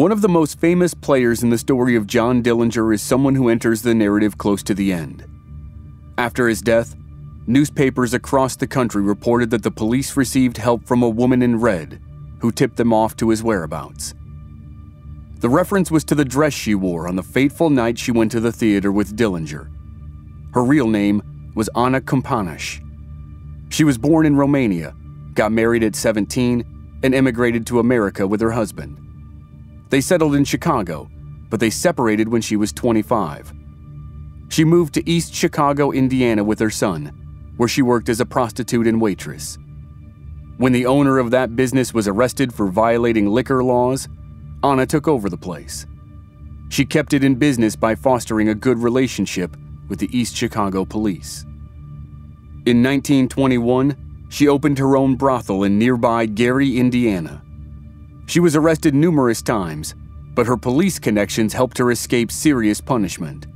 One of the most famous players in the story of John Dillinger is someone who enters the narrative close to the end. After his death, newspapers across the country reported that the police received help from a woman in red who tipped them off to his whereabouts. The reference was to the dress she wore on the fateful night she went to the theater with Dillinger. Her real name was Anna Companish. She was born in Romania, got married at 17, and immigrated to America with her husband. They settled in Chicago, but they separated when she was 25. She moved to East Chicago, Indiana with her son, where she worked as a prostitute and waitress. When the owner of that business was arrested for violating liquor laws, Anna took over the place. She kept it in business by fostering a good relationship with the East Chicago police. In 1921, she opened her own brothel in nearby Gary, Indiana. She was arrested numerous times, but her police connections helped her escape serious punishment.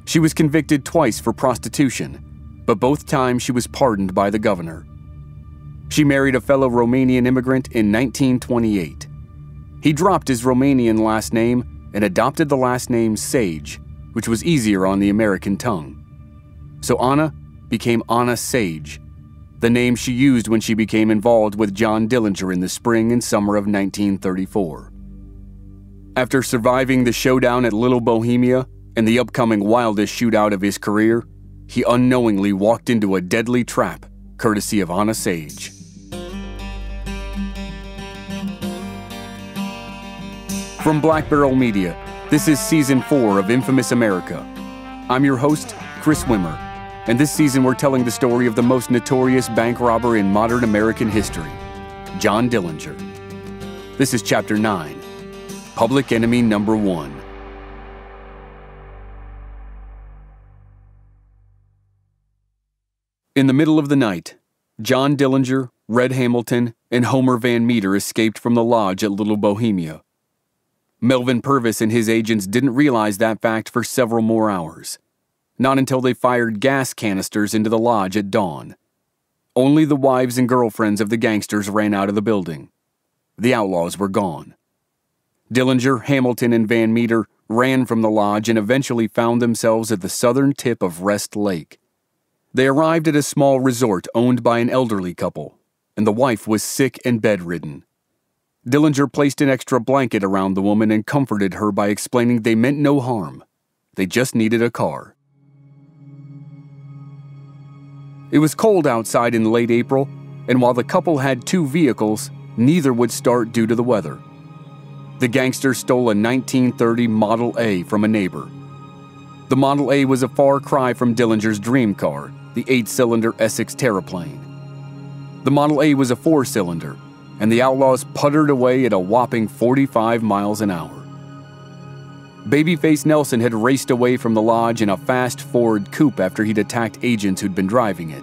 She was convicted twice for prostitution, but both times she was pardoned by the governor. She married a fellow Romanian immigrant in 1928. He dropped his Romanian last name and adopted the last name Sage, which was easier on the American tongue. So Anna became Anna Sage, the name she used when she became involved with John Dillinger in the spring and summer of 1934. After surviving the showdown at Little Bohemia and the upcoming wildest shootout of his career, he unknowingly walked into a deadly trap, courtesy of Anna Sage. From Black Barrel Media, this is Season 4 of Infamous America. I'm your host, Chris Wimmer, and this season we're telling the story of the most notorious bank robber in modern American history, John Dillinger. This is Chapter 9, Public Enemy Number 1. In the middle of the night, John Dillinger, Red Hamilton, and Homer Van Meter escaped from the lodge at Little Bohemia. Melvin Purvis and his agents didn't realize that fact for several more hours, not until they fired gas canisters into the lodge at dawn. Only the wives and girlfriends of the gangsters ran out of the building. The outlaws were gone. Dillinger, Hamilton, and Van Meter ran from the lodge and eventually found themselves at the southern tip of Rest Lake. They arrived at a small resort owned by an elderly couple, and the wife was sick and bedridden. Dillinger placed an extra blanket around the woman and comforted her by explaining they meant no harm. They just needed a car. It was cold outside in late April, and while the couple had 2 vehicles, neither would start due to the weather. The gangsters stole a 1930 Model A from a neighbor. The Model A was a far cry from Dillinger's dream car, the 8-cylinder Essex Terraplane. The Model A was a 4-cylinder, and the outlaws puttered away at a whopping 45 miles an hour. Babyface Nelson had raced away from the lodge in a fast Ford coupe after he'd attacked agents who'd been driving it.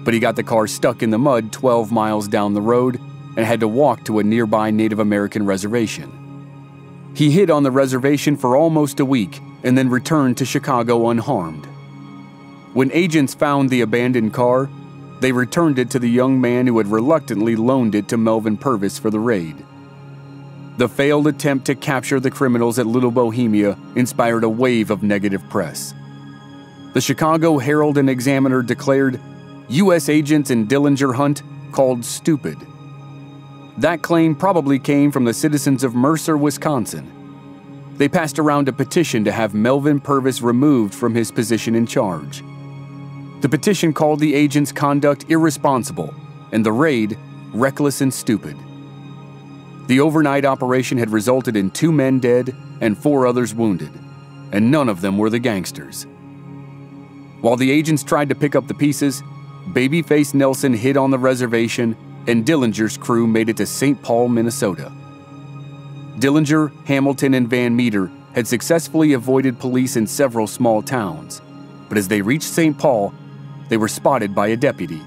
But he got the car stuck in the mud 12 miles down the road and had to walk to a nearby Native American reservation. He hid on the reservation for almost a week and then returned to Chicago unharmed. When agents found the abandoned car, they returned it to the young man who had reluctantly loaned it to Melvin Purvis for the raid. The failed attempt to capture the criminals at Little Bohemia inspired a wave of negative press. The Chicago Herald and Examiner declared U.S. agents in Dillinger hunt called stupid. That claim probably came from the citizens of Mercer, Wisconsin. They passed around a petition to have Melvin Purvis removed from his position in charge. The petition called the agent's conduct irresponsible and the raid reckless and stupid. The overnight operation had resulted in 2 men dead and 4 others wounded, and none of them were the gangsters. While the agents tried to pick up the pieces, Babyface Nelson hid on the reservation and Dillinger's crew made it to St. Paul, Minnesota. Dillinger, Hamilton, and Van Meter had successfully avoided police in several small towns, but as they reached St. Paul, they were spotted by a deputy.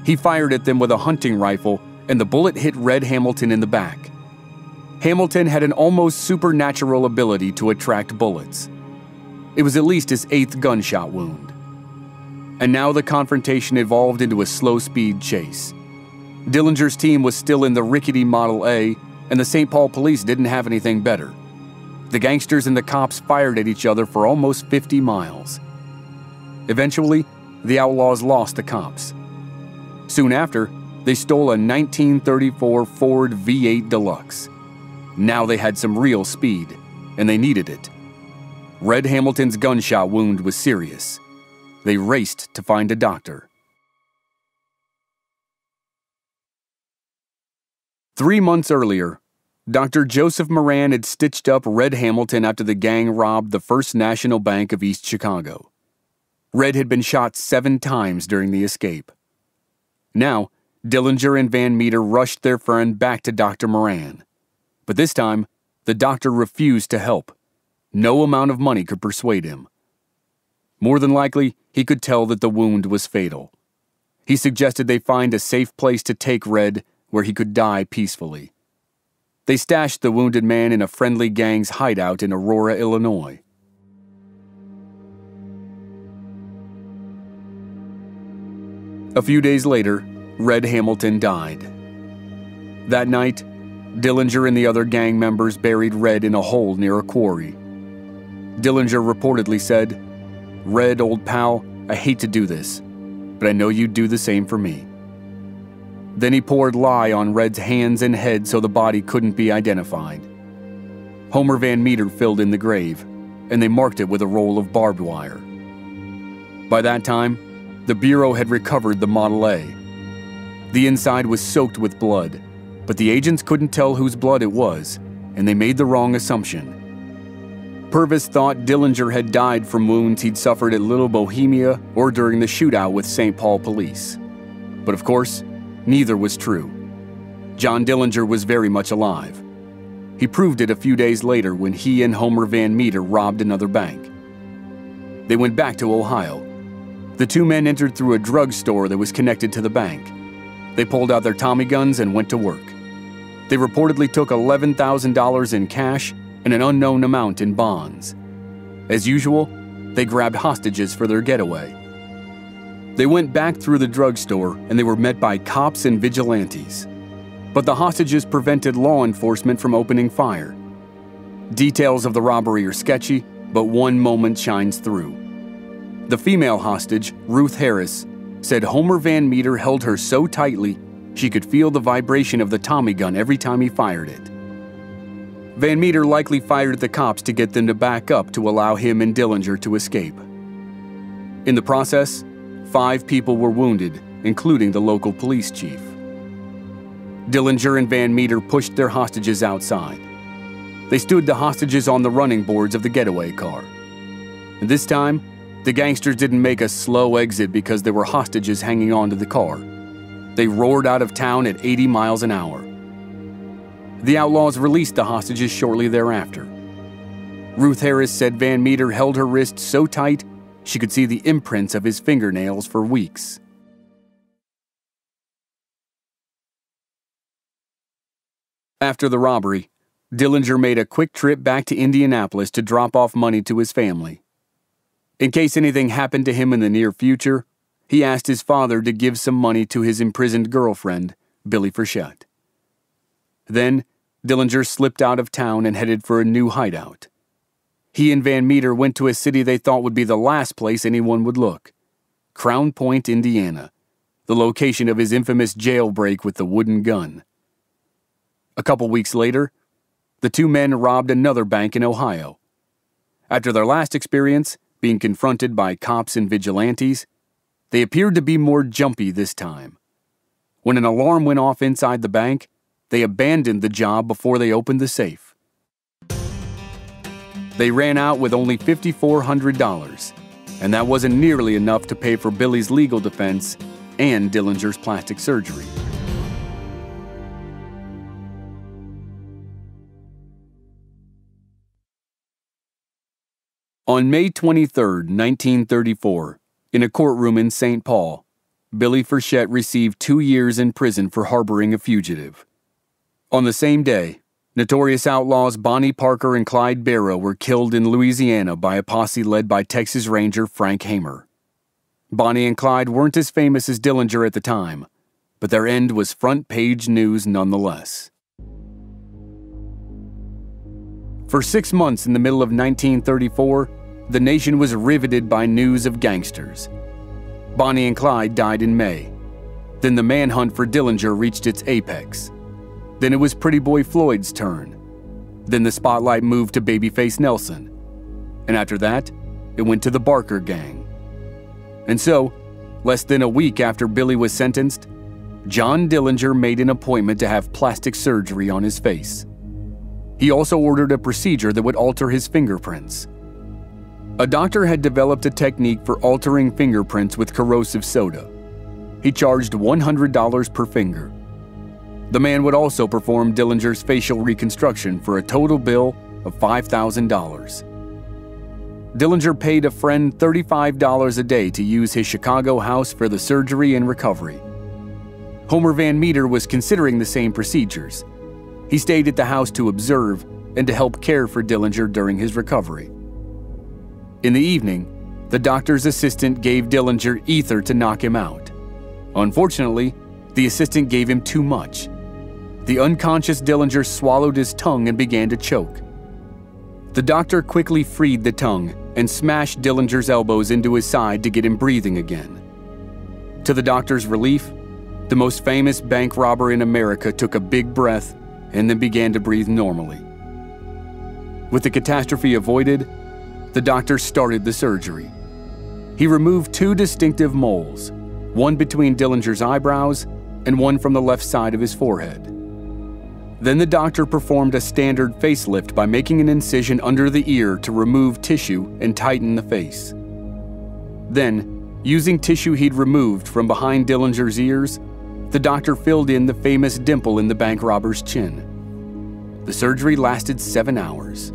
He fired at them with a hunting rifle, and the bullet hit Red Hamilton in the back. Hamilton had an almost supernatural ability to attract bullets. It was at least his 8th gunshot wound. And now the confrontation evolved into a slow-speed chase. Dillinger's team was still in the rickety Model A, and the St. Paul police didn't have anything better. The gangsters and the cops fired at each other for almost 50 miles. Eventually, the outlaws lost the cops. Soon after, they stole a 1934 Ford V8 Deluxe. Now they had some real speed, and they needed it. Red Hamilton's gunshot wound was serious. They raced to find a doctor. 3 months earlier, Dr. Joseph Moran had stitched up Red Hamilton after the gang robbed the First National Bank of East Chicago. Red had been shot 7 times during the escape. Now, Dillinger and Van Meter rushed their friend back to Dr. Moran. But this time, the doctor refused to help. No amount of money could persuade him. More than likely, he could tell that the wound was fatal. He suggested they find a safe place to take Red where he could die peacefully. They stashed the wounded man in a friendly gang's hideout in Aurora, Illinois. A few days later, Red Hamilton died. That night, Dillinger and the other gang members buried Red in a hole near a quarry. Dillinger reportedly said, "Red, old pal, I hate to do this, but I know you'd do the same for me." Then he poured lye on Red's hands and head so the body couldn't be identified. Homer Van Meter filled in the grave, and they marked it with a roll of barbed wire. By that time, the Bureau had recovered the Model A. The inside was soaked with blood, but the agents couldn't tell whose blood it was, and they made the wrong assumption. Purvis thought Dillinger had died from wounds he'd suffered at Little Bohemia or during the shootout with St. Paul police. But of course, neither was true. John Dillinger was very much alive. He proved it a few days later when he and Homer Van Meter robbed another bank. They went back to Ohio. The two men entered through a drugstore that was connected to the bank. They pulled out their Tommy guns and went to work. They reportedly took $11,000 in cash and an unknown amount in bonds. As usual, they grabbed hostages for their getaway. They went back through the drugstore and they were met by cops and vigilantes. But the hostages prevented law enforcement from opening fire. Details of the robbery are sketchy, but one moment shines through. The female hostage, Ruth Harris, said Homer Van Meter held her so tightly she could feel the vibration of the Tommy gun every time he fired it. Van Meter likely fired at the cops to get them to back up to allow him and Dillinger to escape. In the process, 5 people were wounded, including the local police chief. Dillinger and Van Meter pushed their hostages outside. They stood the hostages on the running boards of the getaway car. And this time, the gangsters didn't make a slow exit because there were hostages hanging onto the car. They roared out of town at 80 miles an hour. The outlaws released the hostages shortly thereafter. Ruth Harris said Van Meter held her wrist so tight she could see the imprints of his fingernails for weeks. After the robbery, Dillinger made a quick trip back to Indianapolis to drop off money to his family. In case anything happened to him in the near future, he asked his father to give some money to his imprisoned girlfriend, Billie Frechette. Then, Dillinger slipped out of town and headed for a new hideout. He and Van Meter went to a city they thought would be the last place anyone would look: Crown Point, Indiana, the location of his infamous jailbreak with the wooden gun. A couple weeks later, the two men robbed another bank in Ohio. After their last experience, being confronted by cops and vigilantes, they appeared to be more jumpy this time. When an alarm went off inside the bank, they abandoned the job before they opened the safe. They ran out with only $5,400, and that wasn't nearly enough to pay for Billie's legal defense and Dillinger's plastic surgery. On May 23, 1934, in a courtroom in St. Paul, Billie Frechette received 2 years in prison for harboring a fugitive. On the same day, notorious outlaws Bonnie Parker and Clyde Barrow were killed in Louisiana by a posse led by Texas Ranger Frank Hamer. Bonnie and Clyde weren't as famous as Dillinger at the time, but their end was front-page news nonetheless. For 6 months in the middle of 1934, the nation was riveted by news of gangsters. Bonnie and Clyde died in May. Then the manhunt for Dillinger reached its apex. Then it was Pretty Boy Floyd's turn. Then the spotlight moved to Babyface Nelson. And after that, it went to the Barker gang. And so, less than a week after Billy was sentenced, John Dillinger made an appointment to have plastic surgery on his face. He also ordered a procedure that would alter his fingerprints. A doctor had developed a technique for altering fingerprints with corrosive soda. He charged $100 per finger. The man would also perform Dillinger's facial reconstruction for a total bill of $5,000. Dillinger paid a friend $35 a day to use his Chicago house for the surgery and recovery. Homer Van Meter was considering the same procedures. He stayed at the house to observe and to help care for Dillinger during his recovery. In the evening, the doctor's assistant gave Dillinger ether to knock him out. Unfortunately, the assistant gave him too much. The unconscious Dillinger swallowed his tongue and began to choke. The doctor quickly freed the tongue and smashed Dillinger's elbows into his side to get him breathing again. To the doctor's relief, the most famous bank robber in America took a big breath and then began to breathe normally. With the catastrophe avoided, the doctor started the surgery. He removed 2 distinctive moles, one between Dillinger's eyebrows and one from the left side of his forehead. Then the doctor performed a standard facelift by making an incision under the ear to remove tissue and tighten the face. Then, using tissue he'd removed from behind Dillinger's ears, the doctor filled in the famous dimple in the bank robber's chin. The surgery lasted 7 hours.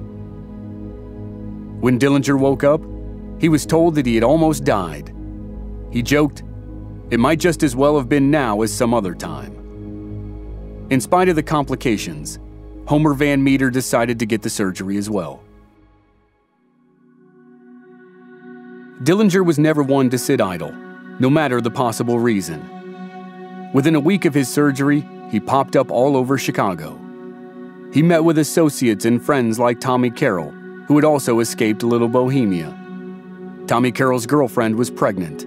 When Dillinger woke up, he was told that he had almost died. He joked, "It might just as well have been now as some other time." In spite of the complications, Homer Van Meter decided to get the surgery as well. Dillinger was never one to sit idle, no matter the possible reason. Within a week of his surgery, he popped up all over Chicago. He met with associates and friends like Tommy Carroll, who had also escaped Little Bohemia. Tommy Carroll's girlfriend was pregnant.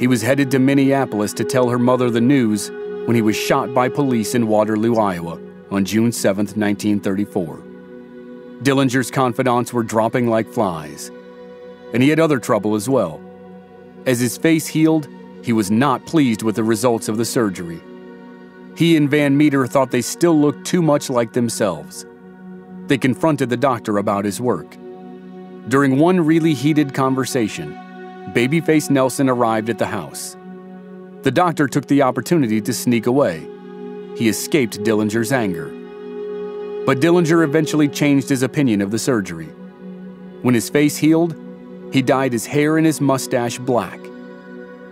He was headed to Minneapolis to tell her mother the news when he was shot by police in Waterloo, Iowa, on June 7, 1934. Dillinger's confidants were dropping like flies. And he had other trouble as well. As his face healed, he was not pleased with the results of the surgery. He and Van Meter thought they still looked too much like themselves. They confronted the doctor about his work. During one really heated conversation, Babyface Nelson arrived at the house. The doctor took the opportunity to sneak away. He escaped Dillinger's anger. But Dillinger eventually changed his opinion of the surgery. When his face healed, he dyed his hair and his mustache black.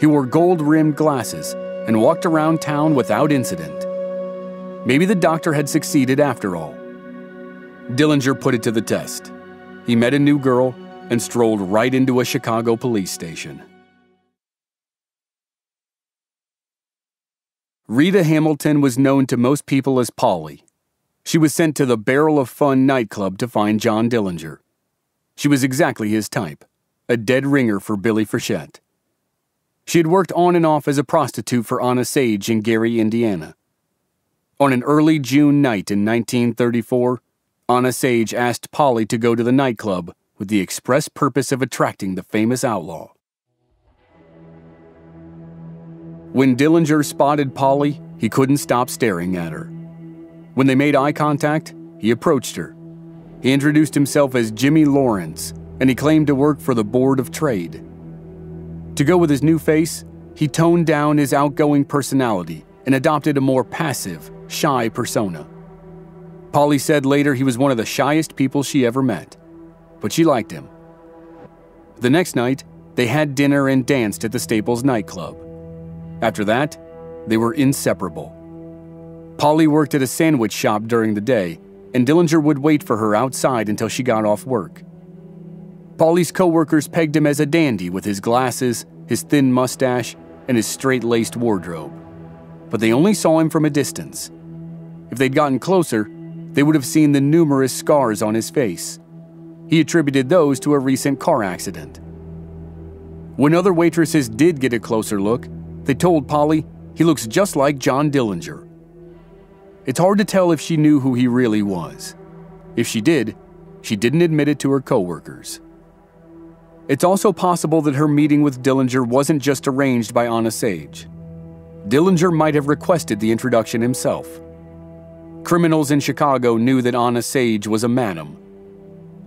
He wore gold-rimmed glasses and walked around town without incident. Maybe the doctor had succeeded after all. Dillinger put it to the test. He met a new girl and strolled right into a Chicago police station. Rita Hamilton was known to most people as Polly. She was sent to the Barrel of Fun nightclub to find John Dillinger. She was exactly his type, a dead ringer for Billie Frechette. She had worked on and off as a prostitute for Anna Sage in Gary, Indiana. On an early June night in 1934, Anna Sage asked Polly to go to the nightclub with the express purpose of attracting the famous outlaw. When Dillinger spotted Polly, he couldn't stop staring at her. When they made eye contact, he approached her. He introduced himself as Jimmy Lawrence, and he claimed to work for the Board of Trade. To go with his new face, he toned down his outgoing personality and adopted a more passive, shy persona. Polly said later he was one of the shyest people she ever met, but she liked him. The next night, they had dinner and danced at the Staples nightclub. After that, they were inseparable. Polly worked at a sandwich shop during the day, and Dillinger would wait for her outside until she got off work. Polly's co-workers pegged him as a dandy with his glasses, his thin mustache, and his straight-laced wardrobe. But they only saw him from a distance. If they'd gotten closer, they would have seen the numerous scars on his face. He attributed those to a recent car accident. When other waitresses did get a closer look, they told Polly he looks just like John Dillinger. It's hard to tell if she knew who he really was. If she did, she didn't admit it to her coworkers. It's also possible that her meeting with Dillinger wasn't just arranged by Anna Sage. Dillinger might have requested the introduction himself. Criminals in Chicago knew that Anna Sage was a madam.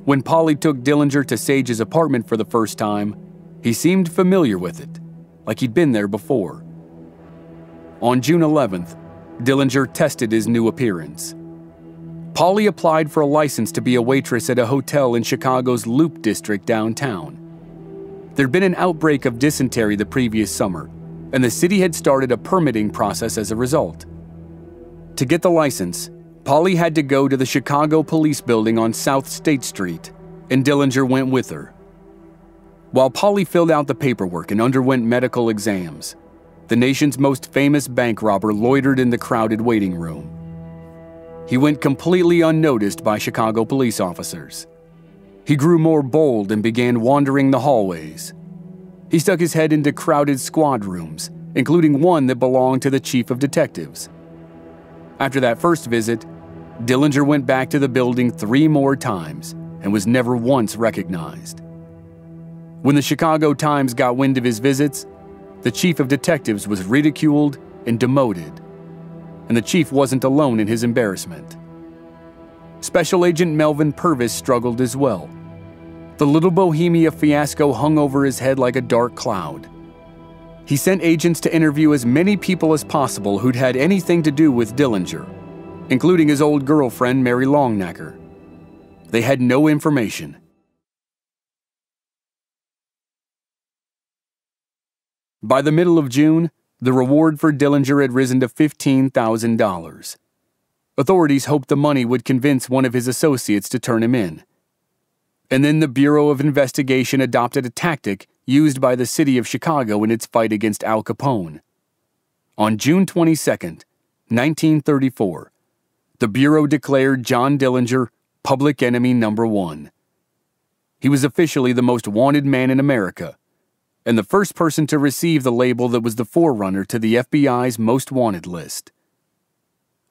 When Polly took Dillinger to Sage's apartment for the first time, he seemed familiar with it, like he'd been there before. On June 11th, Dillinger tested his new appearance. Polly applied for a license to be a waitress at a hotel in Chicago's Loop District downtown. There'd been an outbreak of dysentery the previous summer, and the city had started a permitting process as a result. To get the license, Polly had to go to the Chicago Police Building on South State Street, and Dillinger went with her. While Polly filled out the paperwork and underwent medical exams, the nation's most famous bank robber loitered in the crowded waiting room. He went completely unnoticed by Chicago police officers. He grew more bold and began wandering the hallways. He stuck his head into crowded squad rooms, including one that belonged to the chief of detectives. After that first visit, Dillinger went back to the building 3 more times and was never once recognized. When the Chicago Times got wind of his visits, the chief of detectives was ridiculed and demoted. And the chief wasn't alone in his embarrassment. Special Agent Melvin Purvis struggled as well. The Little Bohemia fiasco hung over his head like a dark cloud. He sent agents to interview as many people as possible who'd had anything to do with Dillinger, including his old girlfriend, Mary Longnecker. They had no information. By the middle of June, the reward for Dillinger had risen to $15,000. Authorities hoped the money would convince one of his associates to turn him in. And then the Bureau of Investigation adopted a tactic used by the city of Chicago in its fight against Al Capone. On June 22, 1934, the Bureau declared John Dillinger public enemy number 1. He was officially the most wanted man in America, and the first person to receive the label that was the forerunner to the FBI's most wanted list.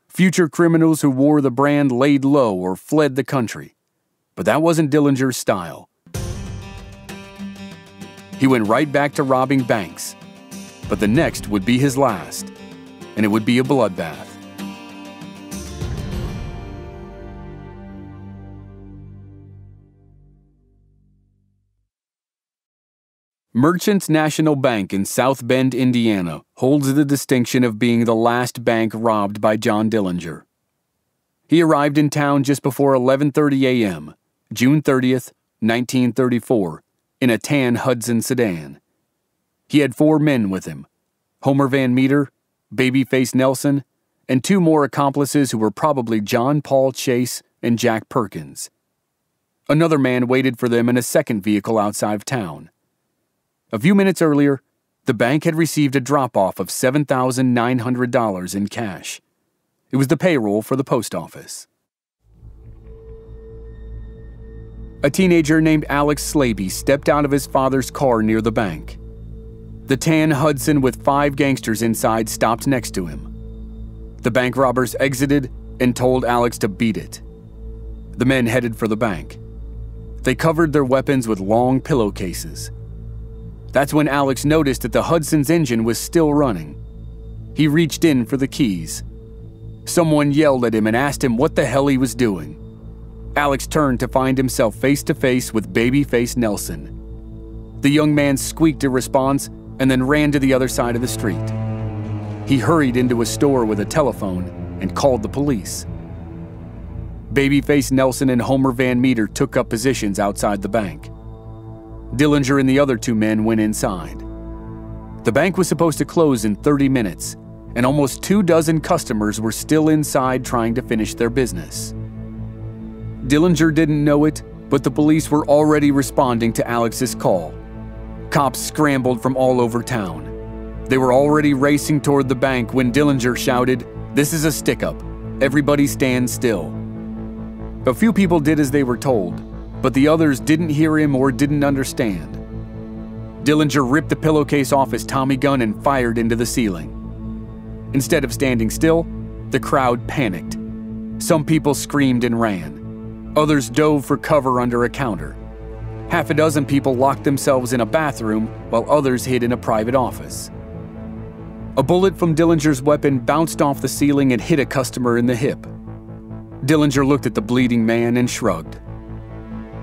Future criminals who wore the brand laid low or fled the country, but that wasn't Dillinger's style. He went right back to robbing banks, but the next would be his last, and it would be a bloodbath. Merchants National Bank in South Bend, Indiana, holds the distinction of being the last bank robbed by John Dillinger. He arrived in town just before 11:30 a.m., June 30th, 1934, in a tan Hudson sedan. He had 4 men with him: Homer Van Meter, Babyface Nelson, and 2 more accomplices who were probably John Paul Chase and Jack Perkins. Another man waited for them in a second vehicle outside of town. A few minutes earlier, the bank had received a drop-off of $7,900 in cash. It was the payroll for the post office. A teenager named Alex Slaby stepped out of his father's car near the bank. The tan Hudson with 5 gangsters inside stopped next to him. The bank robbers exited and told Alex to beat it. The men headed for the bank. They covered their weapons with long pillowcases. That's when Alex noticed that the Hudson's engine was still running. He reached in for the keys. Someone yelled at him and asked him what the hell he was doing. Alex turned to find himself face to face with Babyface Nelson. The young man squeaked a response and then ran to the other side of the street. He hurried into a store with a telephone and called the police. Babyface Nelson and Homer Van Meter took up positions outside the bank. Dillinger and the other 2 men went inside. The bank was supposed to close in 30 minutes, and almost 24 customers were still inside trying to finish their business. Dillinger didn't know it, but the police were already responding to Alex's call. Cops scrambled from all over town. They were already racing toward the bank when Dillinger shouted, "This is a stick-up. Everybody stand still." A few people did as they were told, but the others didn't hear him or didn't understand. Dillinger ripped the pillowcase off his Tommy gun and fired into the ceiling. Instead of standing still, the crowd panicked. Some people screamed and ran. Others dove for cover under a counter. Half a dozen people locked themselves in a bathroom while others hid in a private office. A bullet from Dillinger's weapon bounced off the ceiling and hit a customer in the hip. Dillinger looked at the bleeding man and shrugged.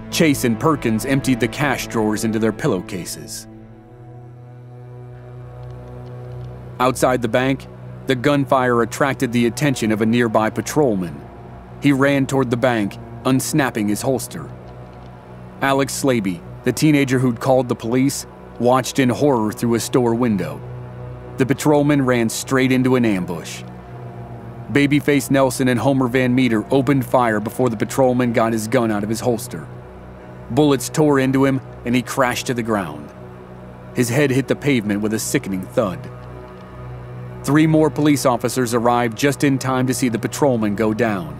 Chase and Perkins emptied the cash drawers into their pillowcases. Outside the bank, the gunfire attracted the attention of a nearby patrolman. He ran toward the bank, unsnapping his holster. Alex Slaby, the teenager who'd called the police, watched in horror through a store window. The patrolman ran straight into an ambush. Babyface Nelson and Homer Van Meter opened fire before the patrolman got his gun out of his holster. Bullets tore into him and he crashed to the ground. His head hit the pavement with a sickening thud. 3 more police officers arrived just in time to see the patrolman go down.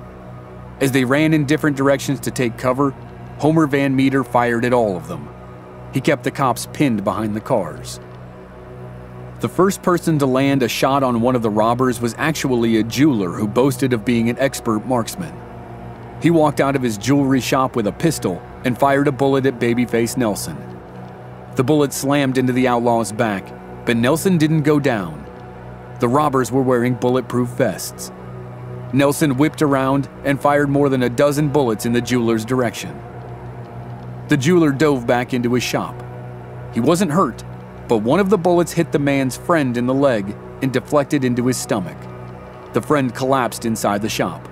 As they ran in different directions to take cover, Homer Van Meter fired at all of them. He kept the cops pinned behind the cars. The first person to land a shot on one of the robbers was actually a jeweler who boasted of being an expert marksman. He walked out of his jewelry shop with a pistol and fired a bullet at Babyface Nelson. The bullet slammed into the outlaw's back, but Nelson didn't go down. The robbers were wearing bulletproof vests. Nelson whipped around and fired more than a dozen bullets in the jeweler's direction. The jeweler dove back into his shop. He wasn't hurt, but one of the bullets hit the man's friend in the leg and deflected into his stomach. The friend collapsed inside the shop.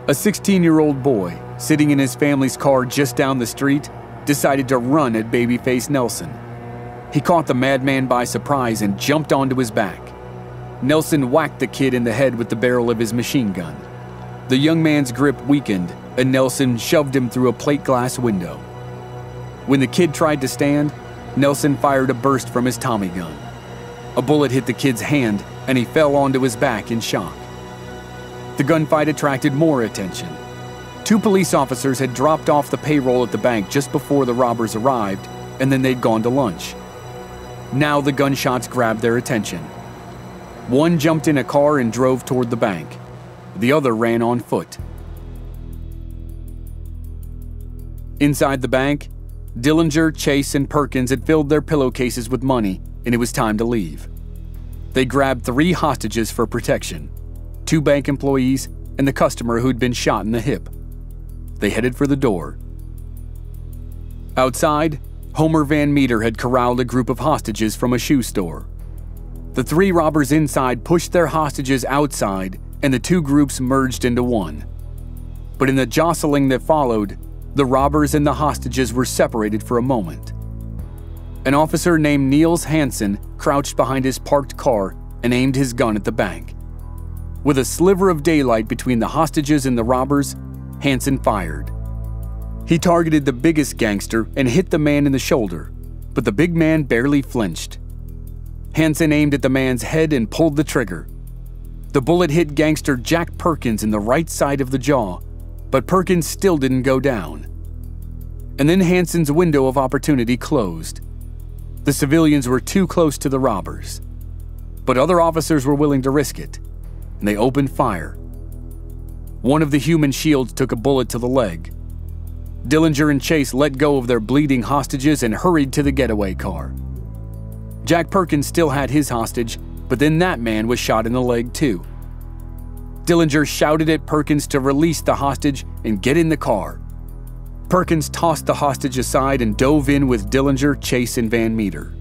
A 16-year-old boy, sitting in his family's car just down the street, decided to run at Babyface Nelson. He caught the madman by surprise and jumped onto his back. Nelson whacked the kid in the head with the barrel of his machine gun. The young man's grip weakened, and Nelson shoved him through a plate glass window. When the kid tried to stand, Nelson fired a burst from his Tommy gun. A bullet hit the kid's hand, and he fell onto his back in shock. The gunfight attracted more attention. 2 police officers had dropped off the payroll at the bank just before the robbers arrived, and then they'd gone to lunch. Now the gunshots grabbed their attention. One jumped in a car and drove toward the bank. The other ran on foot. Inside the bank, Dillinger, Chase, and Perkins had filled their pillowcases with money, and it was time to leave. They grabbed 3 hostages for protection, 2 bank employees, and the customer who'd been shot in the hip. They headed for the door. Outside, Homer Van Meter had corralled a group of hostages from a shoe store. The 3 robbers inside pushed their hostages outside, and the 2 groups merged into one. But in the jostling that followed, the robbers and the hostages were separated for a moment. An officer named Niels Hansen crouched behind his parked car and aimed his gun at the bank. With a sliver of daylight between the hostages and the robbers, Hansen fired. He targeted the biggest gangster and hit the man in the shoulder, but the big man barely flinched. Hansen aimed at the man's head and pulled the trigger. The bullet hit gangster Jack Perkins in the right side of the jaw, but Perkins still didn't go down. And then Hansen's window of opportunity closed. The civilians were too close to the robbers. But other officers were willing to risk it, and they opened fire. One of the human shields took a bullet to the leg. Dillinger and Chase let go of their bleeding hostages and hurried to the getaway car. Jack Perkins still had his hostage, but then that man was shot in the leg too. Dillinger shouted at Perkins to release the hostage and get in the car. Perkins tossed the hostage aside and dove in with Dillinger, Chase, and Van Meter.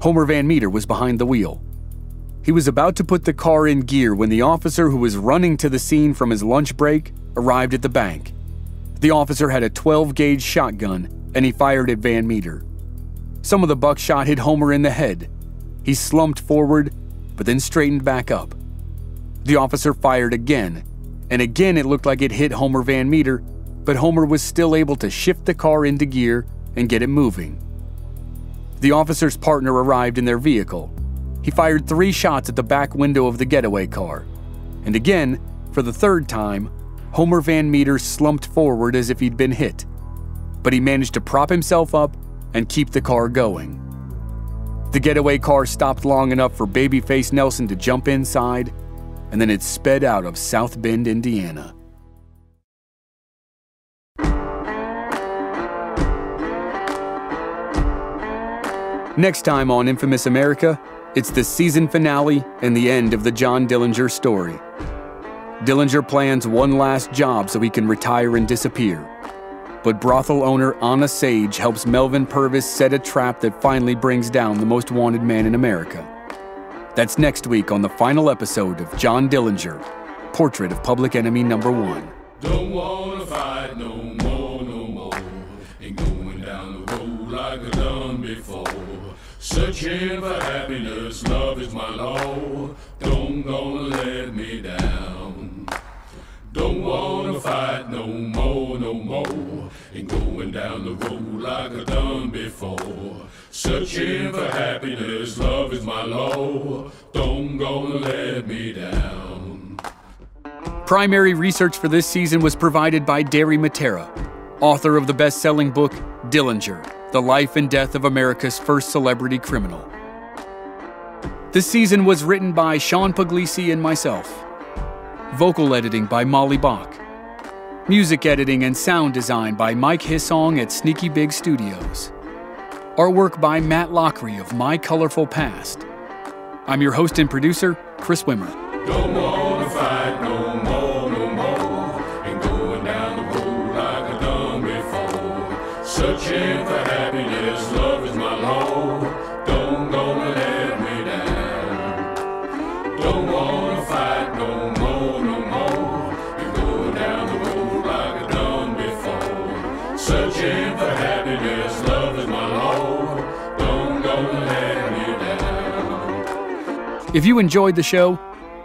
Homer Van Meter was behind the wheel. He was about to put the car in gear when the officer who was running to the scene from his lunch break arrived at the bank. The officer had a 12-gauge shotgun, and he fired at Van Meter. Some of the buckshot hit Homer in the head. He slumped forward, but then straightened back up. The officer fired again, and again it looked like it hit Homer Van Meter, but Homer was still able to shift the car into gear and get it moving. The officer's partner arrived in their vehicle. He fired 3 shots at the back window of the getaway car, and again, for the 3rd time, Homer Van Meter slumped forward as if he'd been hit, but he managed to prop himself up and keep the car going. The getaway car stopped long enough for Babyface Nelson to jump inside, and then it sped out of South Bend, Indiana. Next time on Infamous America, it's the season finale and the end of the John Dillinger story. Dillinger plans one last job so he can retire and disappear. But brothel owner Anna Sage helps Melvin Purvis set a trap that finally brings down the most wanted man in America. That's next week on the final episode of John Dillinger, Portrait of Public Enemy No. 1. Don't wanna fight no more, no more. Ain't going down the road like I've done before. Searching for happiness, love is my law. Don't gonna let me down. Don't wanna fight no more, no more. Ain't going down the road like I've done before. Searching for happiness, love is my law. Don't gonna let me down. Primary research for this season was provided by Derry Matera, author of the best-selling book Dillinger, The Life and Death of America's First Celebrity Criminal. This season was written by Sean Puglisi and myself. Vocal editing by Molly Bach. Music editing and sound design by Mike Hissong at Sneaky Big Studios. Artwork by Matt Lockery of My Colorful Past. I'm your host and producer, Chris Wimmer. Don't wanna fight no more, no more. Ain't going down the road like I've done before. Searching for happiness, love is my law. Don't gonna let me down. Don't wanna fight no more, no more. Ain't going down the road like I've done before. Searching for happiness, love is my law. Don't gonna let me down. If you enjoyed the show,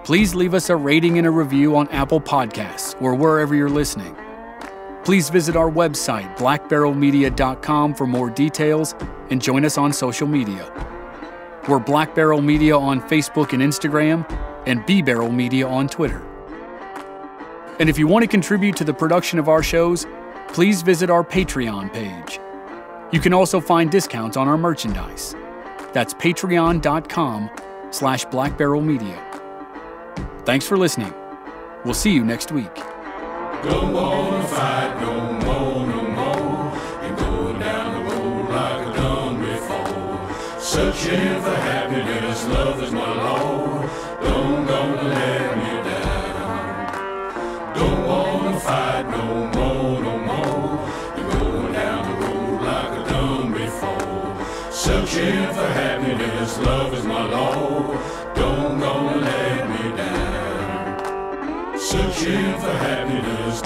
please leave us a rating and a review on Apple Podcasts or wherever you're listening. Please visit our website, blackbarrelmedia.com, for more details and join us on social media. We're Black Barrel Media on Facebook and Instagram, and B Barrel Media on Twitter. And if you want to contribute to the production of our shows, please visit our Patreon page. You can also find discounts on our merchandise. That's patreon.com/blackbarrelmedia. Thanks for listening. We'll see you next week. Don't wanna fight no more, no more. Ain't going down the road like I've done before. Searching for happiness, love is my law. Don't gonna let me down. Don't wanna fight no more, no more. Ain't going down the road like I've done before. Searching for happiness, love is my law. Don't gonna let me down. Searching for happiness.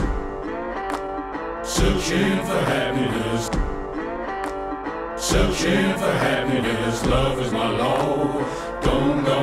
Searching for happiness. Searching for happiness. Love is my law. Don't go